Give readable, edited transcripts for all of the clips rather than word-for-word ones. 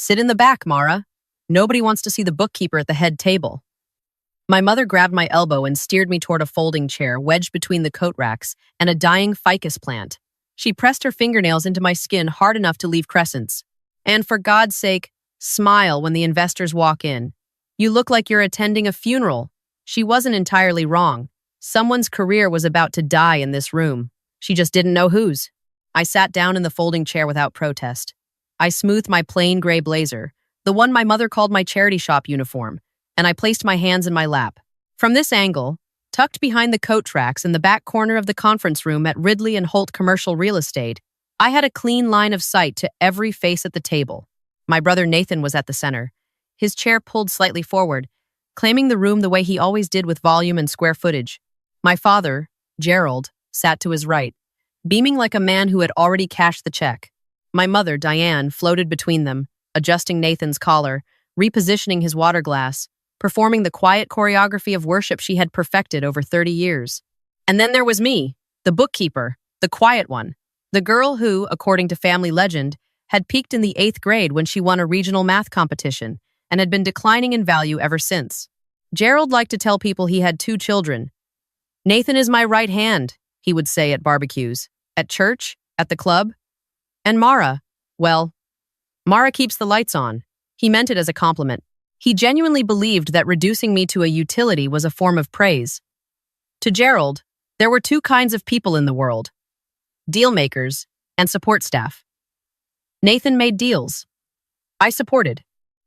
Sit in the back, Mara. Nobody wants to see the bookkeeper at the head table. My mother grabbed my elbow and steered me toward a folding chair wedged between the coat racks and a dying ficus plant. She pressed her fingernails into my skin hard enough to leave crescents. And for God's sake, smile when the investors walk in. You look like you're attending a funeral. She wasn't entirely wrong. Someone's career was about to die in this room. She just didn't know whose. I sat down in the folding chair without protest. I smoothed my plain gray blazer, the one my mother called my charity shop uniform, and I placed my hands in my lap. From this angle, tucked behind the coat racks in the back corner of the conference room at Ridley and Holt Commercial Real Estate, I had a clean line of sight to every face at the table. My brother Nathan was at the center, his chair pulled slightly forward, claiming the room the way he always did with volume and square footage. My father, Gerald, sat to his right, beaming like a man who had already cashed the check. My mother, Diane, floated between them, adjusting Nathan's collar, repositioning his water glass, performing the quiet choreography of worship she had perfected over 30 years. And then there was me, the bookkeeper, the quiet one, the girl who, according to family legend, had peaked in the 8th grade when she won a regional math competition and had been declining in value ever since. Gerald liked to tell people he had 2 children. Nathan is my right hand, he would say at barbecues, at church, at the club. And Mara, well, Mara keeps the lights on. He meant it as a compliment. He genuinely believed that reducing me to a utility was a form of praise. To Gerald, there were 2 kinds of people in the world: deal makers and support staff. Nathan made deals. I supported.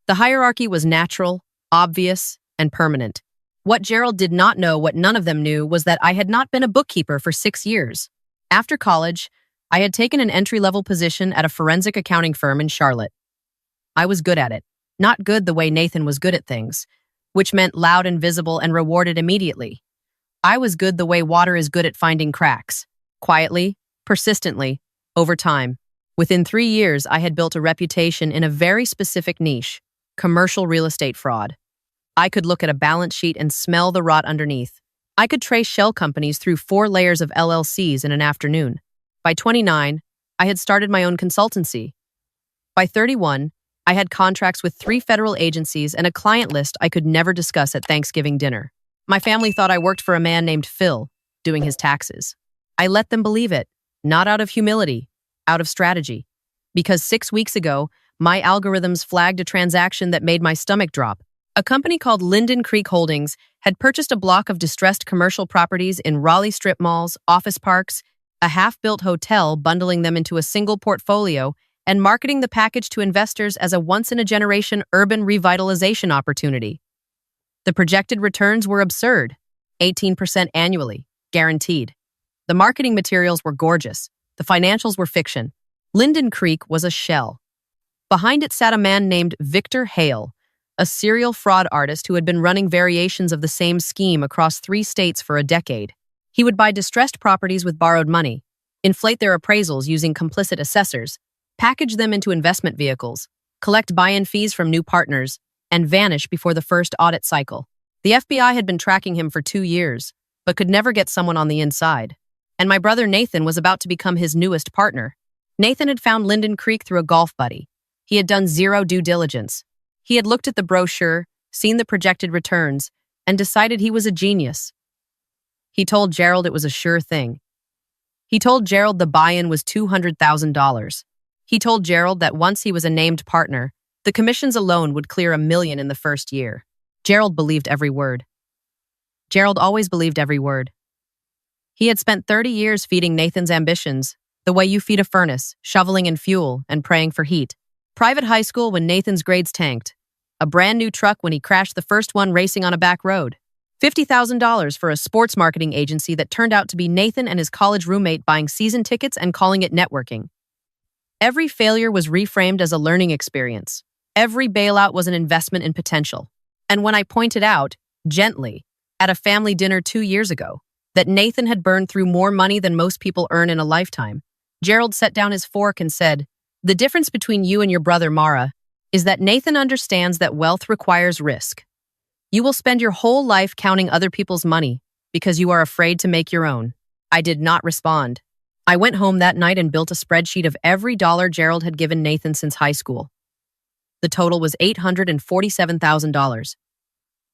The hierarchy was natural, obvious, and permanent. What Gerald did not know, what none of them knew, was that I had not been a bookkeeper for 6 years. After college, I had taken an entry-level position at a forensic accounting firm in Charlotte. I was good at it. Not good the way Nathan was good at things, which meant loud and visible and rewarded immediately. I was good the way water is good at finding cracks. Quietly, persistently, over time. Within 3 years, I had built a reputation in a very specific niche: commercial real estate fraud. I could look at a balance sheet and smell the rot underneath. I could trace shell companies through 4 layers of LLCs in an afternoon. By 29, I had started my own consultancy. By 31, I had contracts with 3 federal agencies and a client list I could never discuss at Thanksgiving dinner. My family thought I worked for a man named Phil, doing his taxes. I let them believe it, not out of humility, out of strategy. Because 6 weeks ago, my algorithms flagged a transaction that made my stomach drop. A company called Linden Creek Holdings had purchased a block of distressed commercial properties in Raleigh strip malls, office parks, a half-built hotel, bundling them into a single portfolio and marketing the package to investors as a once-in-a-generation urban revitalization opportunity. The projected returns were absurd, 18% annually, guaranteed. The marketing materials were gorgeous. The financials were fiction. Linden Creek was a shell. Behind it sat a man named Victor Hale, a serial fraud artist who had been running variations of the same scheme across 3 states for a decade. He would buy distressed properties with borrowed money, inflate their appraisals using complicit assessors, package them into investment vehicles, collect buy-in fees from new partners, and vanish before the first audit cycle. The FBI had been tracking him for 2 years, but could never get someone on the inside. And my brother Nathan was about to become his newest partner. Nathan had found Linden Creek through a golf buddy. He had done 0 due diligence. He had looked at the brochure, seen the projected returns, and decided he was a genius. He told Gerald it was a sure thing. He told Gerald the buy-in was $200,000. He told Gerald that once he was a named partner, the commissions alone would clear $1 million in the first year. Gerald believed every word. Gerald always believed every word. He had spent 30 years feeding Nathan's ambitions, the way you feed a furnace, shoveling in fuel and praying for heat. Private high school when Nathan's grades tanked. A brand new truck when he crashed the first one racing on a back road. $50,000 for a sports marketing agency that turned out to be Nathan and his college roommate buying season tickets and calling it networking. Every failure was reframed as a learning experience. Every bailout was an investment in potential. And when I pointed out, gently, at a family dinner 2 years ago, that Nathan had burned through more money than most people earn in a lifetime, Gerald set down his fork and said, "The difference between you and your brother Mara is that Nathan understands that wealth requires risk. You will spend your whole life counting other people's money because you are afraid to make your own." I did not respond. I went home that night and built a spreadsheet of every dollar Gerald had given Nathan since high school. The total was $847,000.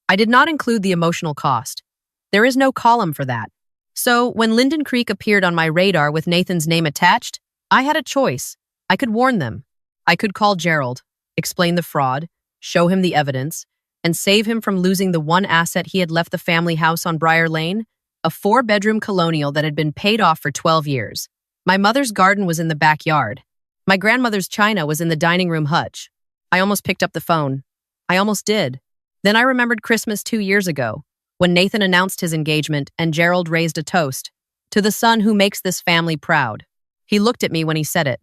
I did not include the emotional cost. There is no column for that. So, when Linden Creek appeared on my radar with Nathan's name attached, I had a choice. I could warn them. I could call Gerald, explain the fraud, show him the evidence, and save him from losing the one asset he had left, the family house on Briar Lane, a 4-bedroom colonial that had been paid off for 12 years. My mother's garden was in the backyard. My grandmother's china was in the dining room hutch. I almost picked up the phone. I almost did. Then I remembered Christmas 2 years ago, when Nathan announced his engagement and Gerald raised a toast, to the son who makes this family proud. He looked at me when he said it,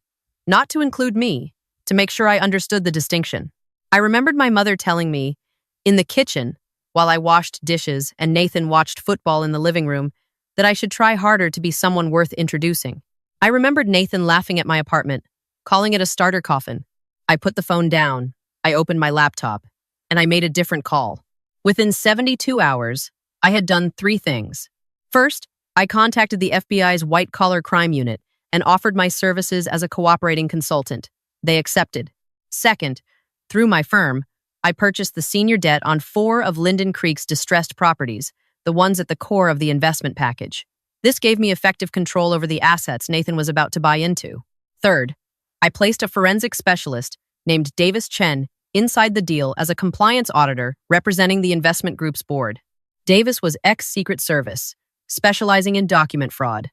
not to include me, to make sure I understood the distinction. I remembered my mother telling me, in the kitchen, while I washed dishes and Nathan watched football in the living room, that I should try harder to be someone worth introducing. I remembered Nathan laughing at my apartment, calling it a starter coffin. I put the phone down, I opened my laptop, and I made a different call. Within 72 hours, I had done 3 things. First, I contacted the FBI's white-collar crime unit and offered my services as a cooperating consultant. They accepted. Second, through my firm, I purchased the senior debt on 4 of Linden Creek's distressed properties, the ones at the core of the investment package. This gave me effective control over the assets Nathan was about to buy into. Third, I placed a forensic specialist named Davis Chen inside the deal as a compliance auditor representing the investment group's board. Davis was ex-Secret Service, specializing in document fraud.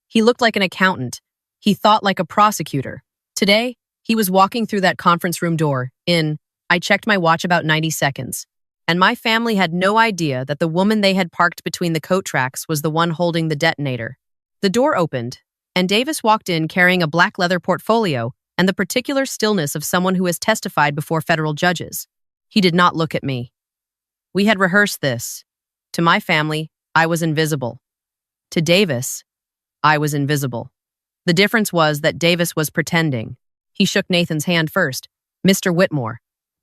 He looked like an accountant. He thought like a prosecutor. Today, he was walking through that conference room door I checked my watch about 90 seconds. And my family had no idea that the woman they had parked between the coat tracks was the one holding the detonator. The door opened, and Davis walked in carrying a black leather portfolio and the particular stillness of someone who has testified before federal judges. He did not look at me. We had rehearsed this. To my family, I was invisible. To Davis, I was invisible. The difference was that Davis was pretending. He shook Nathan's hand first. Mr. Whitmore,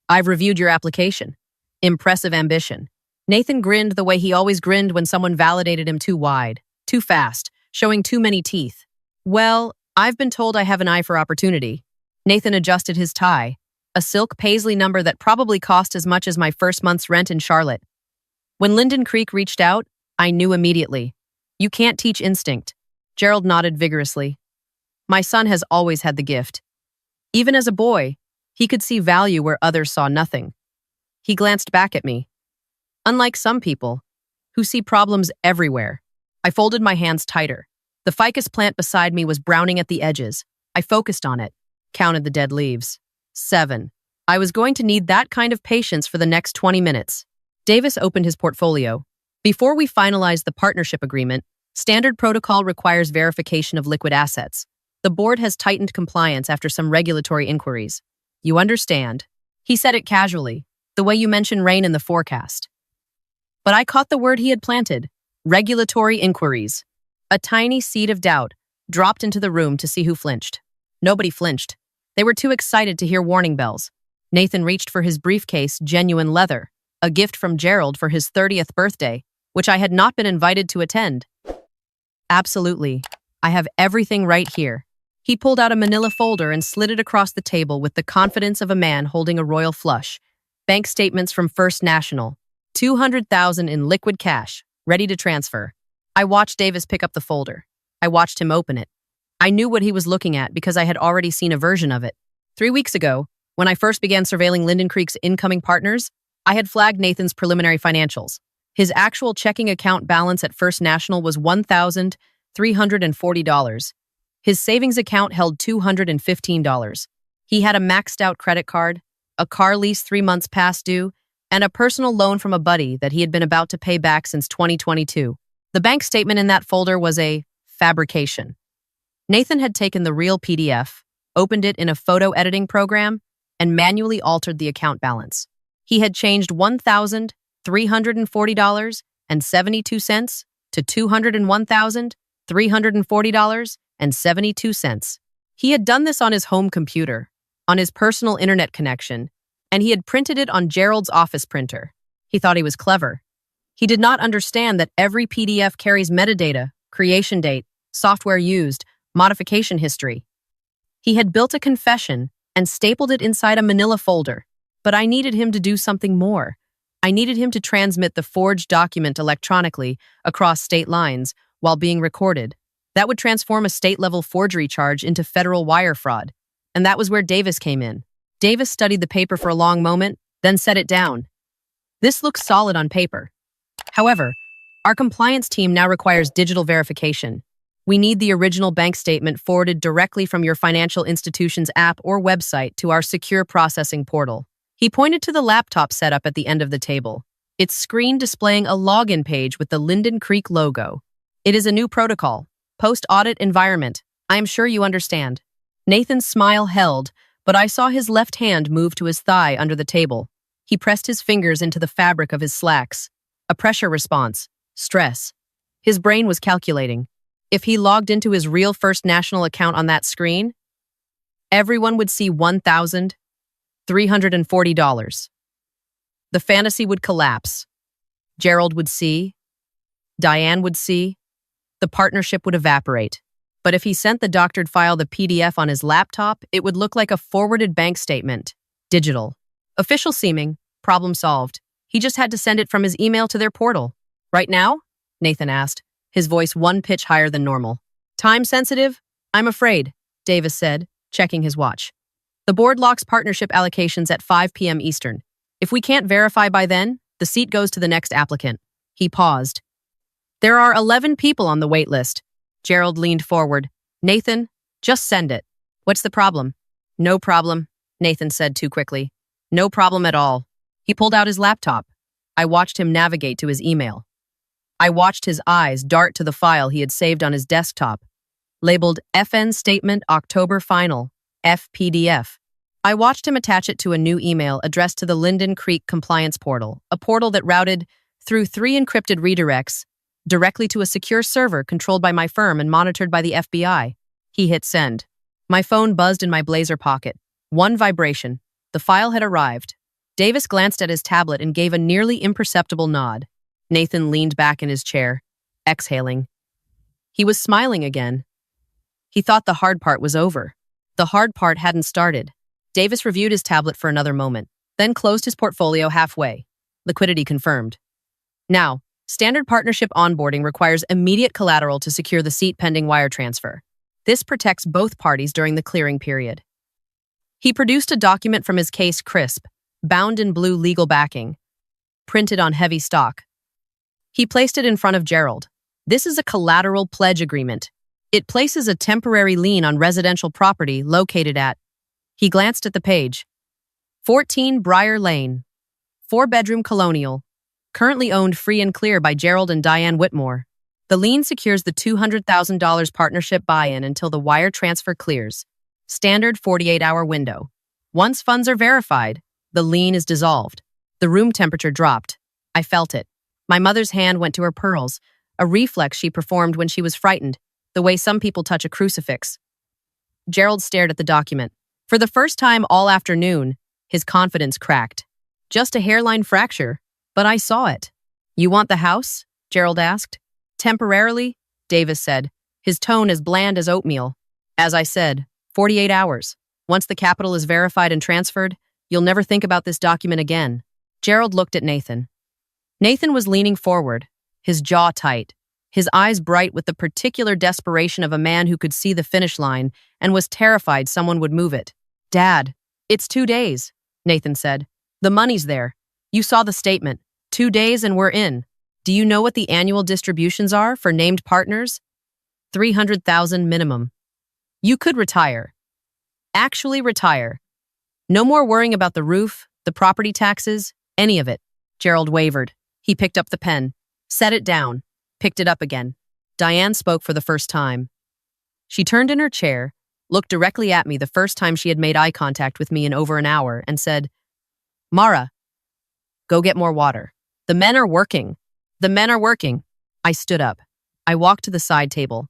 I've reviewed your application. Impressive ambition. Nathan grinned the way he always grinned when someone validated him too wide, too fast, showing too many teeth. Well, I've been told I have an eye for opportunity. Nathan adjusted his tie, a silk paisley number that probably cost as much as my first month's rent in Charlotte. When Linden Creek reached out, I knew immediately. You can't teach instinct. Gerald nodded vigorously. My son has always had the gift. Even as a boy, he could see value where others saw nothing. He glanced back at me. Unlike some people, who see problems everywhere, I folded my hands tighter. The ficus plant beside me was browning at the edges. I focused on it, counted the dead leaves. 7. I was going to need that kind of patience for the next 20 minutes. Davis opened his portfolio. Before we finalize the partnership agreement, standard protocol requires verification of liquid assets. The board has tightened compliance after some regulatory inquiries. You understand. He said it casually, the way you mention rain in the forecast. But I caught the word he had planted. Regulatory inquiries. A tiny seed of doubt dropped into the room to see who flinched. Nobody flinched. They were too excited to hear warning bells. Nathan reached for his briefcase, genuine leather, a gift from Gerald for his 30th birthday, which I had not been invited to attend. Absolutely. I have everything right here. He pulled out a manila folder and slid it across the table with the confidence of a man holding a royal flush. Bank statements from First National. $200,000 in liquid cash, ready to transfer. I watched Davis pick up the folder. I watched him open it. I knew what he was looking at because I had already seen a version of it. 3 weeks ago, when I first began surveilling Linden Creek's incoming partners, I had flagged Nathan's preliminary financials. His actual checking account balance at First National was $1,340. His savings account held $215. He had a maxed-out credit card, a car lease 3 months past due, and a personal loan from a buddy that he had been about to pay back since 2022. The bank statement in that folder was a fabrication. Nathan had taken the real PDF, opened it in a photo editing program, and manually altered the account balance. He had changed $1,340.72 to $201,340.72. He had done this on his home computer, on his personal internet connection, and he had printed it on Gerald's office printer. He thought he was clever. He did not understand that every PDF carries metadata, creation date, software used, modification history. He had built a confession and stapled it inside a manila folder. But I needed him to do something more. I needed him to transmit the forged document electronically across state lines while being recorded. That would transform a state-level forgery charge into federal wire fraud. And that was where Davis came in. Davis studied the paper for a long moment, then set it down. This looks solid on paper. However, our compliance team now requires digital verification. We need the original bank statement forwarded directly from your financial institution's app or website to our secure processing portal. He pointed to the laptop setup at the end of the table, its screen displaying a login page with the Linden Creek logo. It is a new protocol, post-audit environment. I am sure you understand. Nathan's smile held, but I saw his left hand move to his thigh under the table. He pressed his fingers into the fabric of his slacks. A pressure response. Stress. His brain was calculating. If he logged into his real First National account on that screen, everyone would see $1,340. The fantasy would collapse. Gerald would see. Diane would see. The partnership would evaporate. But if he sent the doctored file, the PDF, on his laptop, it would look like a forwarded bank statement. Digital. Official seeming. Problem solved. He just had to send it from his email to their portal. Right now? Nathan asked, his voice one pitch higher than normal. Time sensitive? I'm afraid, Davis said, checking his watch. The board locks partnership allocations at 5 p.m. Eastern. If we can't verify by then, the seat goes to the next applicant. He paused. There are 11 people on the wait list. Gerald leaned forward. Nathan, just send it. What's the problem? No problem, Nathan said too quickly. No problem at all. He pulled out his laptop. I watched him navigate to his email. I watched his eyes dart to the file he had saved on his desktop, labeled FN Statement October Final, FPDF. I watched him attach it to a new email addressed to the Linden Creek Compliance Portal, a portal that routed through 3 encrypted redirects directly to a secure server controlled by my firm and monitored by the FBI. He hit send. My phone buzzed in my blazer pocket. One vibration. The file had arrived. Davis glanced at his tablet and gave a nearly imperceptible nod. Nathan leaned back in his chair, exhaling. He was smiling again. He thought the hard part was over. The hard part hadn't started. Davis reviewed his tablet for another moment, then closed his portfolio halfway. Liquidity confirmed. Now, standard partnership onboarding requires immediate collateral to secure the seat pending wire transfer. This protects both parties during the clearing period. He produced a document from his case crisp, bound in blue legal backing, printed on heavy stock. He placed it in front of Gerald. This is a collateral pledge agreement. It places a temporary lien on residential property located at. He glanced at the page. 14 Briar Lane. 4-bedroom colonial. Currently owned free and clear by Gerald and Diane Whitmore. The lien secures the $200,000 partnership buy-in until the wire transfer clears. Standard 48-hour window. Once funds are verified, the lien is dissolved. The room temperature dropped. I felt it. My mother's hand went to her pearls, a reflex she performed when she was frightened, the way some people touch a crucifix. Gerald stared at the document. For the first time all afternoon, his confidence cracked. Just a hairline fracture, but I saw it. You want the house? Gerald asked. Temporarily, Davis said, his tone as bland as oatmeal. As I said, 48 hours. Once the capital is verified and transferred, you'll never think about this document again. Gerald looked at Nathan. Nathan was leaning forward, his jaw tight, his eyes bright with the particular desperation of a man who could see the finish line and was terrified someone would move it. Dad, it's 2 days, Nathan said. The money's there. You saw the statement. 2 days and we're in. Do you know what the annual distributions are for named partners? $300,000 minimum. You could retire. Actually retire. No more worrying about the roof, the property taxes, any of it. Gerald wavered. He picked up the pen, set it down, picked it up again. Diane spoke for the first time. She turned in her chair, looked directly at me the first time she had made eye contact with me in over an hour, and said, Mara, go get more water. The men are working. The men are working. I stood up. I walked to the side table.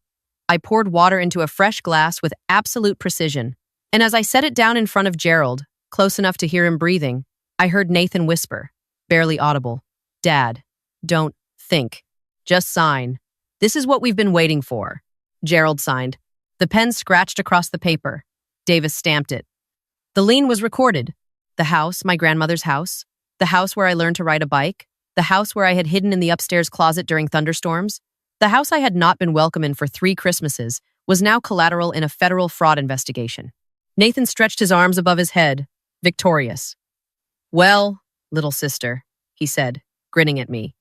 I poured water into a fresh glass with absolute precision. And as I set it down in front of Gerald, close enough to hear him breathing, I heard Nathan whisper, barely audible, Dad, don't think. Just sign. This is what we've been waiting for. Gerald signed. The pen scratched across the paper. Davis stamped it. The lien was recorded. The house, my grandmother's house. The house where I learned to ride a bike. The house where I had hidden in the upstairs closet during thunderstorms. The house I had not been welcome in for 3 Christmases was now collateral in a federal fraud investigation. Nathan stretched his arms above his head, victorious. "Well, little sister," he said, grinning at me.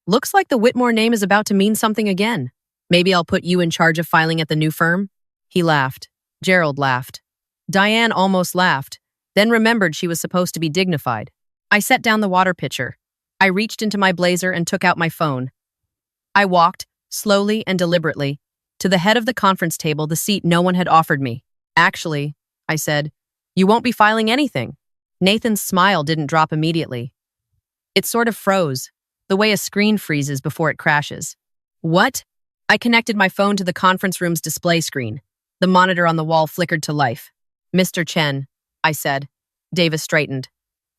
"Looks like the Whitmore name is about to mean something again. Maybe I'll put you in charge of filing at the new firm?" He laughed. Gerald laughed. Diane almost laughed, then remembered she was supposed to be dignified. I set down the water pitcher. I reached into my blazer and took out my phone. I walked, slowly and deliberately, to the head of the conference table, the seat no one had offered me. "Actually," I said, "you won't be filing anything." Nathan's smile didn't drop immediately. It sort of froze, the way a screen freezes before it crashes. "What?" I connected my phone to the conference room's display screen. The monitor on the wall flickered to life. "Mr. Chen," I said. Davis straightened.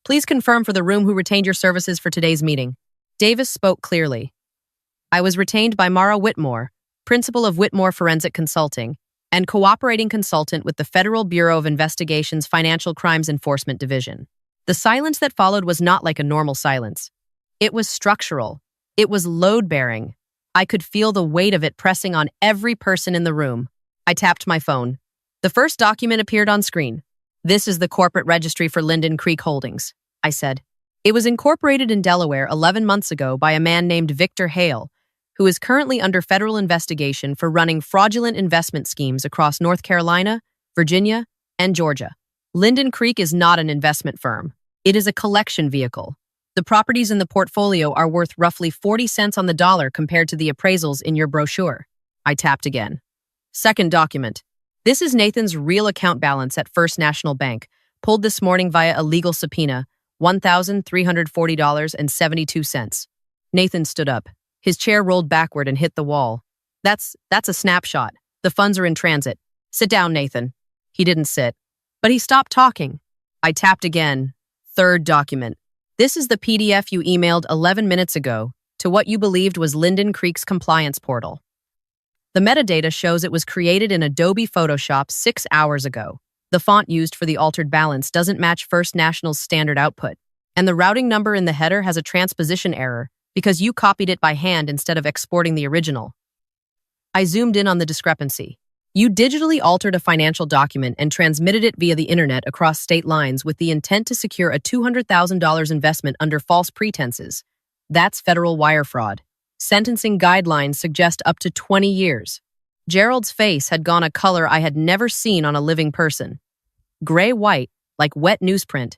"Please confirm for the room who retained your services for today's meeting." Davis spoke clearly. "I was retained by Mara Whitmore, principal of Whitmore Forensic Consulting, and cooperating consultant with the Federal Bureau of Investigation's Financial Crimes Enforcement Division." The silence that followed was not like a normal silence. It was structural. It was load-bearing. I could feel the weight of it pressing on every person in the room. I tapped my phone. The first document appeared on screen. "This is the corporate registry for Linden Creek Holdings," I said. It was incorporated in Delaware 11 months ago by a man named Victor Hale, who is currently under federal investigation for running fraudulent investment schemes across North Carolina, Virginia, and Georgia. Linden Creek is not an investment firm. It is a collection vehicle. The properties in the portfolio are worth roughly 40 cents on the dollar compared to the appraisals in your brochure. I tapped again. Second document. This is Nathan's real account balance at First National Bank, pulled this morning via a legal subpoena, $1,340.72. Nathan stood up. His chair rolled backward and hit the wall. That's a snapshot. The funds are in transit. Sit down, Nathan." He didn't sit, but he stopped talking. I tapped again. Third document. "This is the PDF you emailed 11 minutes ago to what you believed was Linden Creek's compliance portal. The metadata shows it was created in Adobe Photoshop 6 hours ago. The font used for the altered balance doesn't match First National's standard output, and the routing number in the header has a transposition error because you copied it by hand instead of exporting the original." I zoomed in on the discrepancy. "You digitally altered a financial document and transmitted it via the internet across state lines with the intent to secure a $200,000 investment under false pretenses. That's federal wire fraud. Sentencing guidelines suggest up to 20 years. Gerald's face had gone a color I had never seen on a living person. Gray-white, like wet newsprint.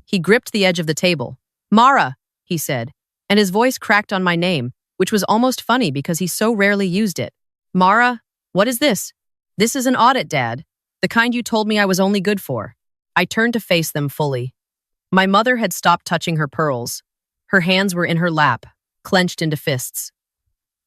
He gripped the edge of the table. "Mara," he said, and his voice cracked on my name, which was almost funny because he so rarely used it. "Mara, what is this?" "This is an audit, Dad. The kind you told me I was only good for." I turned to face them fully. My mother had stopped touching her pearls. Her hands were in her lap, clenched into fists.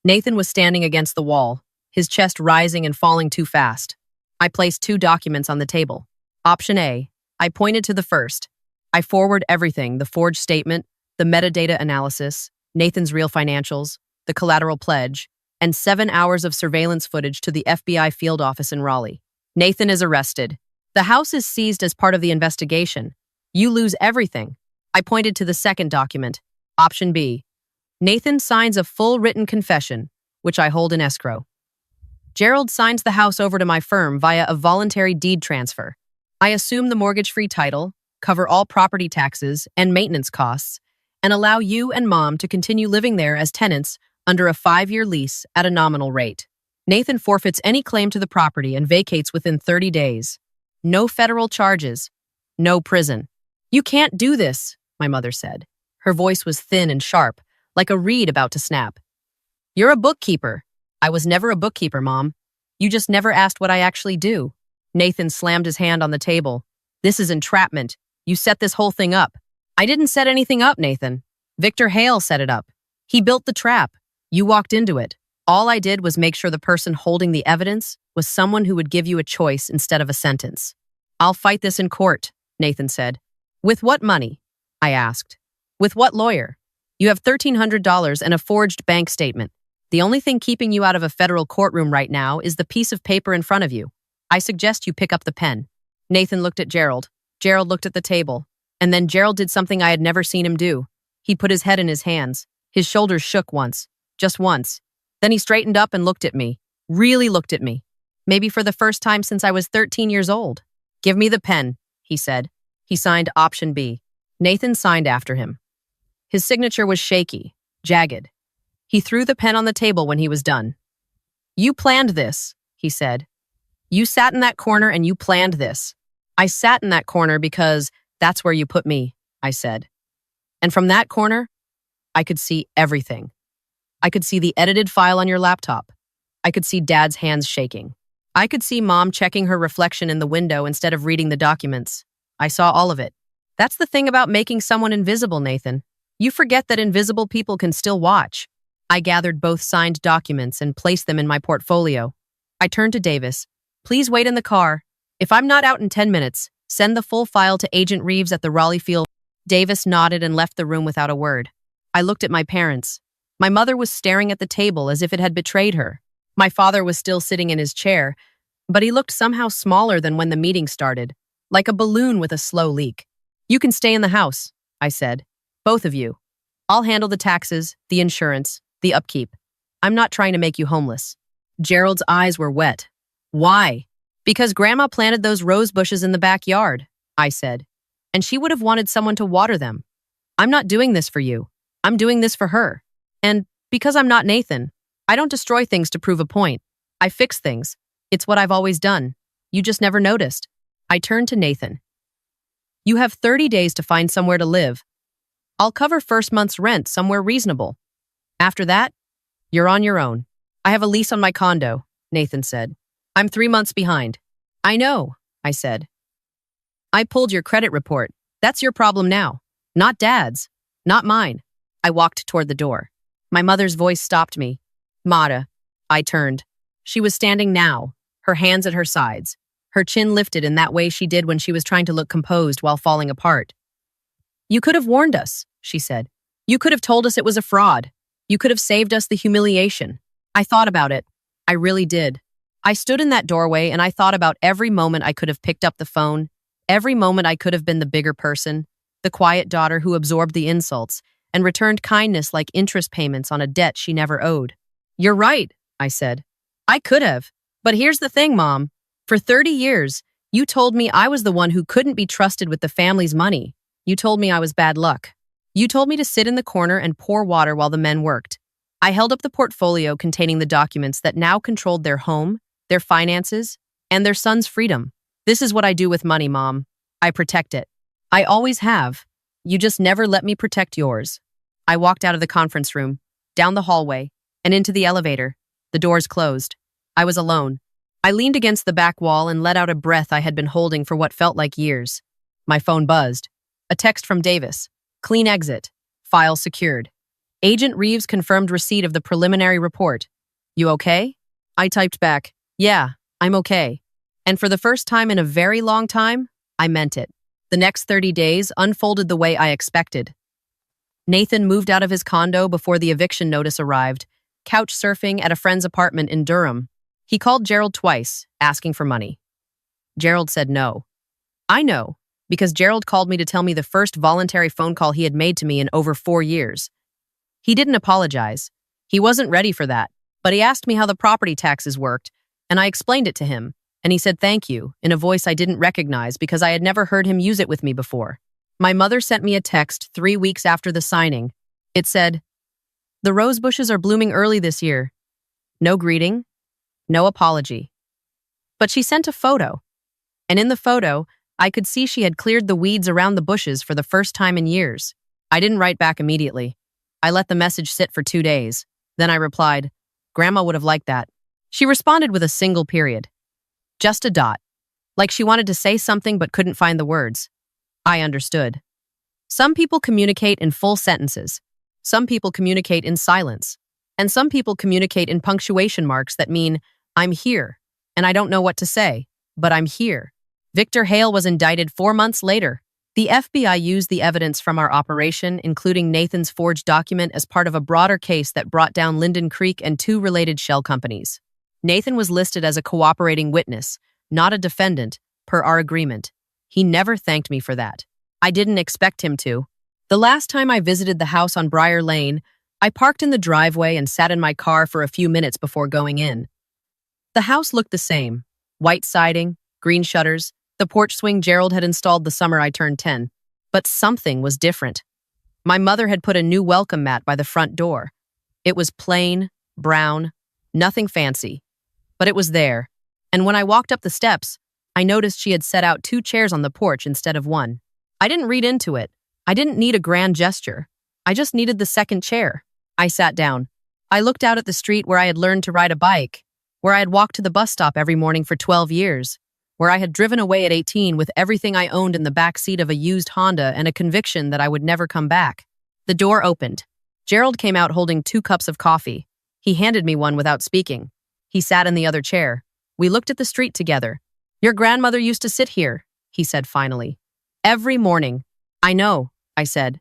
Nathan was standing against the wall, his chest rising and falling too fast. I placed 2 documents on the table. Option A. I pointed to the first. I forward everything, the forged statement, the metadata analysis, Nathan's real financials, the collateral pledge, and 7 hours of surveillance footage to the FBI field office in Raleigh. Nathan is arrested. The house is seized as part of the investigation. You lose everything. I pointed to the second document. Option B. Nathan signs a full written confession, which I hold in escrow. Gerald signs the house over to my firm via a voluntary deed transfer. I assume the mortgage-free title, cover all property taxes and maintenance costs, and allow you and Mom to continue living there as tenants under a 5-year lease at a nominal rate. Nathan forfeits any claim to the property and vacates within 30 days. No federal charges. No prison. "You can't do this," my mother said. Her voice was thin and sharp, like a reed about to snap. "You're a bookkeeper." "I was never a bookkeeper, Mom. You just never asked what I actually do." Nathan slammed his hand on the table. "This is entrapment. You set this whole thing up." "I didn't set anything up, Nathan. Victor Hale set it up. He built the trap. You walked into it. All I did was make sure the person holding the evidence was someone who would give you a choice instead of a sentence." "I'll fight this in court," Nathan said. "With what money?" I asked. "With what lawyer? You have $1,300 and a forged bank statement. The only thing keeping you out of a federal courtroom right now is the piece of paper in front of you. I suggest you pick up the pen." Nathan looked at Gerald. Gerald looked at the table. And then Gerald did something I had never seen him do. He put his head in his hands. His shoulders shook once. Just once. Then he straightened up and looked at me. Really looked at me. Maybe for the first time since I was 13 years old. "Give me the pen," he said. He signed option B. Nathan signed after him. His signature was shaky, jagged. He threw the pen on the table when he was done. "You planned this," he said. "You sat in that corner and you planned this." "I sat in that corner because that's where you put me," I said. "And from that corner, I could see everything. I could see the edited file on your laptop. I could see Dad's hands shaking. I could see Mom checking her reflection in the window instead of reading the documents. I saw all of it. That's the thing about making someone invisible, Nathan. You forget that invisible people can still watch." I gathered both signed documents and placed them in my portfolio. I turned to Davis. "Please wait in the car. If I'm not out in 10 minutes, send the full file to Agent Reeves at the Raleigh Field." Davis nodded and left the room without a word. I looked at my parents. My mother was staring at the table as if it had betrayed her. My father was still sitting in his chair, but he looked somehow smaller than when the meeting started, like a balloon with a slow leak. "You can stay in the house," I said. "Both of you. I'll handle the taxes, the insurance, the upkeep. I'm not trying to make you homeless." Gerald's eyes were wet. "Why?" "Because Grandma planted those rose bushes in the backyard," I said, "and she would have wanted someone to water them. I'm not doing this for you. I'm doing this for her. And because I'm not Nathan, I don't destroy things to prove a point. I fix things. It's what I've always done. You just never noticed." I turned to Nathan. "You have 30 days to find somewhere to live. I'll cover first month's rent somewhere reasonable. After that, you're on your own." "I have a lease on my condo," Nathan said. "I'm 3 months behind." "I know," I said. "I pulled your credit report. That's your problem now. Not Dad's. Not mine." I walked toward the door. My mother's voice stopped me. "Mata." I turned. She was standing now, her hands at her sides, her chin lifted in that way she did when she was trying to look composed while falling apart. "You could have warned us," she said. "You could have told us it was a fraud. You could have saved us the humiliation." I thought about it. I really did. I stood in that doorway and I thought about every moment I could have picked up the phone, every moment I could have been the bigger person, the quiet daughter who absorbed the insults and returned kindness like interest payments on a debt she never owed. "You're right," I said. "I could have. But here's the thing, Mom. For 30 years, you told me I was the one who couldn't be trusted with the family's money. You told me I was bad luck. You told me to sit in the corner and pour water while the men worked." I held up the portfolio containing the documents that now controlled their home, their finances, and their son's freedom. "This is what I do with money, Mom. I protect it. I always have. You just never let me protect yours." I walked out of the conference room, down the hallway, and into the elevator. The doors closed. I was alone. I leaned against the back wall and let out a breath I had been holding for what felt like years. My phone buzzed. A text from Davis. "Clean exit. File secured. Agent Reeves confirmed receipt of the preliminary report. You okay?" I typed back, "Yeah, I'm okay." And for the first time in a very long time, I meant it. The next 30 days unfolded the way I expected. Nathan moved out of his condo before the eviction notice arrived, couch surfing at a friend's apartment in Durham. He called Gerald twice, asking for money. Gerald said no. I know, because Gerald called me to tell me the first voluntary phone call he had made to me in over 4 years. He didn't apologize. He wasn't ready for that, but he asked me how the property taxes worked, and I explained it to him, and he said thank you in a voice I didn't recognize because I had never heard him use it with me before. My mother sent me a text 3 weeks after the signing. It said, "The rose bushes are blooming early this year. No greeting, no apology." But she sent a photo, and in the photo, I could see she had cleared the weeds around the bushes for the first time in years. I didn't write back immediately. I let the message sit for 2 days. Then I replied, "Grandma would have liked that." She responded with a single period. Just a dot. Like she wanted to say something but couldn't find the words. I understood. Some people communicate in full sentences. Some people communicate in silence. And some people communicate in punctuation marks that mean, "I'm here, and I don't know what to say, but I'm here." Victor Hale was indicted 4 months later. The FBI used the evidence from our operation, including Nathan's forged document, as part of a broader case that brought down Linden Creek and 2 related shell companies. Nathan was listed as a cooperating witness, not a defendant, per our agreement. He never thanked me for that. I didn't expect him to. The last time I visited the house on Briar Lane, I parked in the driveway and sat in my car for a few minutes before going in. The house looked the same. White siding, green shutters, the porch swing Gerald had installed the summer I turned 10. But something was different. My mother had put a new welcome mat by the front door. It was plain, brown, nothing fancy. But it was there. And when I walked up the steps, I noticed she had set out 2 chairs on the porch instead of 1. I didn't read into it. I didn't need a grand gesture. I just needed the second chair. I sat down. I looked out at the street where I had learned to ride a bike, where I had walked to the bus stop every morning for 12 years, where I had driven away at 18 with everything I owned in the back seat of a used Honda and a conviction that I would never come back. The door opened. Gerald came out holding 2 cups of coffee. He handed me one without speaking. He sat in the other chair. We looked at the street together. "Your grandmother used to sit here," he said finally. "Every morning." "I know," I said.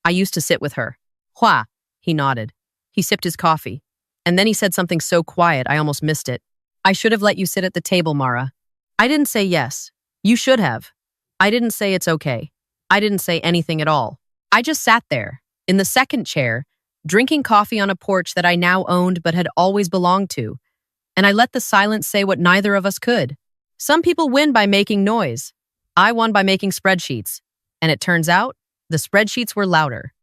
"I used to sit with her." "Hua," he nodded. He sipped his coffee. And then he said something so quiet I almost missed it. "I should have let you sit at the table, Mara." I didn't say yes. You should have. I didn't say it's okay. I didn't say anything at all. I just sat there, in the second chair, drinking coffee on a porch that I now owned but had always belonged to. And I let the silence say what neither of us could. Some people win by making noise. I won by making spreadsheets. And it turns out, the spreadsheets were louder.